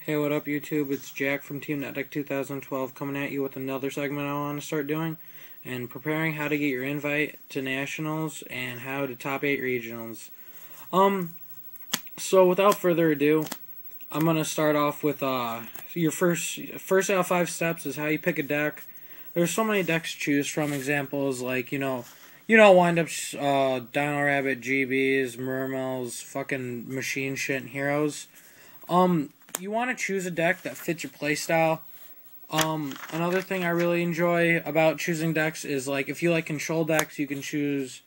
Hey, what up, YouTube? It's Jack from Team NetDeck 2012 coming at you with another segment I want to start doing and preparing how to get your invite to nationals and how to top 8 regionals. So without further ado, I'm gonna start off with your first out of 5 steps is how you pick a deck. There's so many decks to choose from. Examples like windups, Dino Rabbit, GBs, Mermels, fucking machine shit, and heroes. You want to choose a deck that fits your playstyle. Another thing I really enjoy about choosing decks is, like, if you like control decks, you can choose,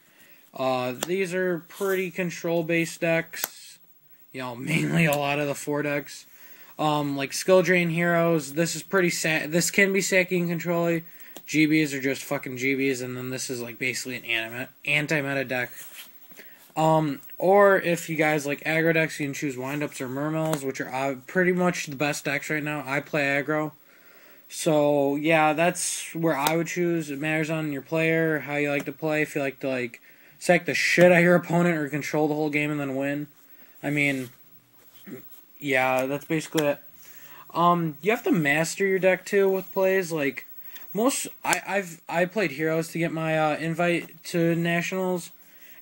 these are pretty control-based decks, mainly a lot of the 4 decks, like Skill Drain Heroes. This is this can be sacky and control-y. GBs are just fucking GBs, and then this is, like, basically an anti-meta deck. Or if you guys like aggro decks, you can choose windups or mermels, which are pretty much the best decks right now. I play aggro. So, yeah, that's where I would choose. It matters on your player, how you like to play. If you like to, sack the shit out of your opponent or control the whole game and then win. I mean, yeah, that's basically it. You have to master your deck, too, with plays. Like, I played heroes to get my, invite to nationals.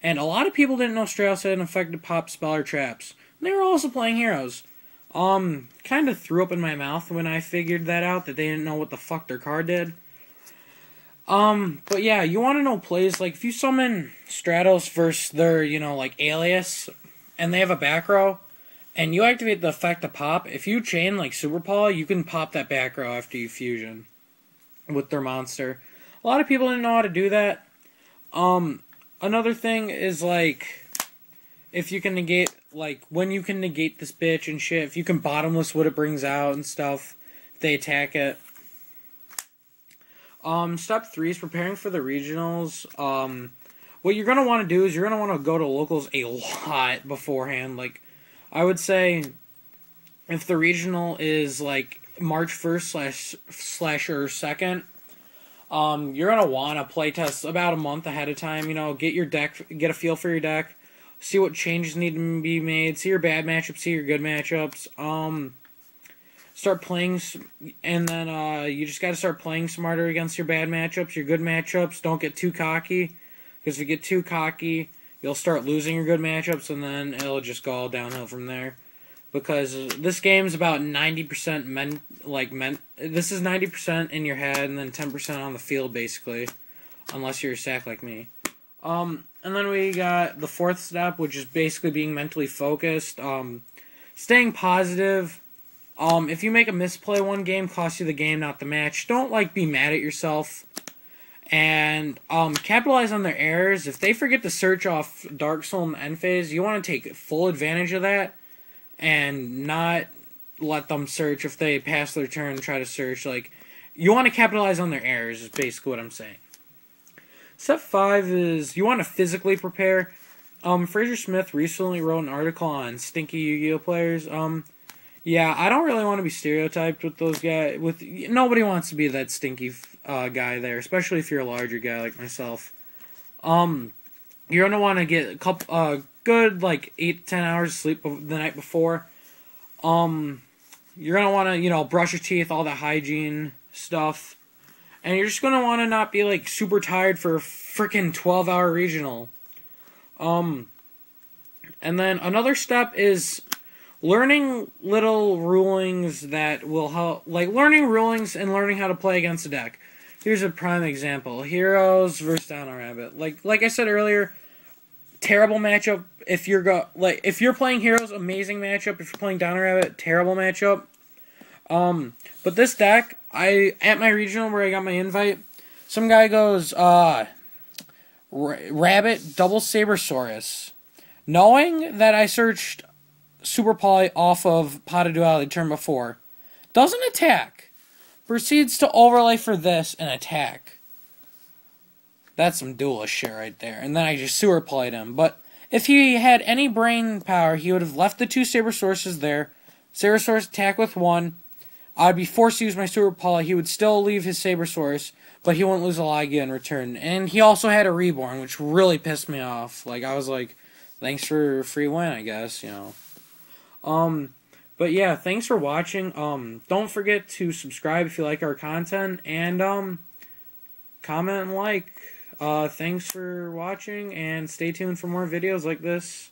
And a lot of people didn't know Strauss had an effective pop spell or traps. They were also playing heroes. Kind of threw up in my mouth when I figured that out, that they didn't know what the fuck their card did. But yeah, you want to know plays, like, if you summon Stratos versus their, Alias, and they have a back row, and you activate the effect to pop, if you chain, like, Super Paw, you can pop that back row after you fusion with their monster. A lot of people didn't know how to do that. Another thing is, if you can negate, when you can negate this bitch and shit, if you can bottomless what it brings out and stuff, if they attack it. Step 3 is preparing for the regionals. What you're going to want to do is you're going to want to go to locals a lot beforehand. I would say, if the regional is, March 1st slash or 2nd, you're going to want to playtest about a month ahead of time, get your deck, get a feel for your deck, see what changes need to be made, see your bad matchups, see your good matchups, start playing, and then, you just got to start playing smarter against your bad matchups, your good matchups. Don't get too cocky, because if you get too cocky, you'll start losing your good matchups, and then it'll just go all downhill from there. Because this game's about 90% this is 90% in your head and then 10% on the field, basically. Unless you're a sack like me. And then we got the 4th step, which is basically being mentally focused. Staying positive. If you make a misplay one game, costs you the game, not the match. Don't, be mad at yourself. And, capitalize on their errors. If they forget to search off Dark Soul in the end phase, you want to take full advantage of that. And not let them search if they pass their turn and try to search. You want to capitalize on their errors is basically what I'm saying. Step 5 is you want to physically prepare. Fraser Smith recently wrote an article on stinky Yu-Gi-Oh players. Yeah, I don't really want to be stereotyped with those guys. Nobody wants to be that stinky guy there, especially if you're a larger guy like myself. You're going to want to get a couple, good, 8 to 10 hours of sleep the night before. You're going to want to, brush your teeth, all the hygiene stuff. And you're just going to want to not be, super tired for a freaking 12-hour regional. And then another step is learning little rulings that will help, learning rulings and learning how to play against a deck. Here's a prime example. Heroes versus Dino Rabbit. Like I said earlier, terrible matchup. If you're playing Heroes, amazing matchup. If you're playing Dino Rabbit, terrible matchup. But this deck, at my regional where I got my invite, some guy goes, Rabbit, double Sabersaurus. Knowing that I searched Super Poly off of Pot of Duality turn before, doesn't attack. Proceeds to overlay for this and attack. That's some duelist shit right there. And then I just sewer played him. But if he had any brain power, he would have left the 2 Sabersauruses there. Sabersaurus attack with 1. I'd be forced to use my Super Poly. He would still leave his Sabersaurus, but he wouldn't lose a Lygia in return. And he also had a Reborn, which really pissed me off. I was like, thanks for a free win, I guess, But yeah, thanks for watching. Don't forget to subscribe if you like our content, and comment and like. Thanks for watching, and stay tuned for more videos like this.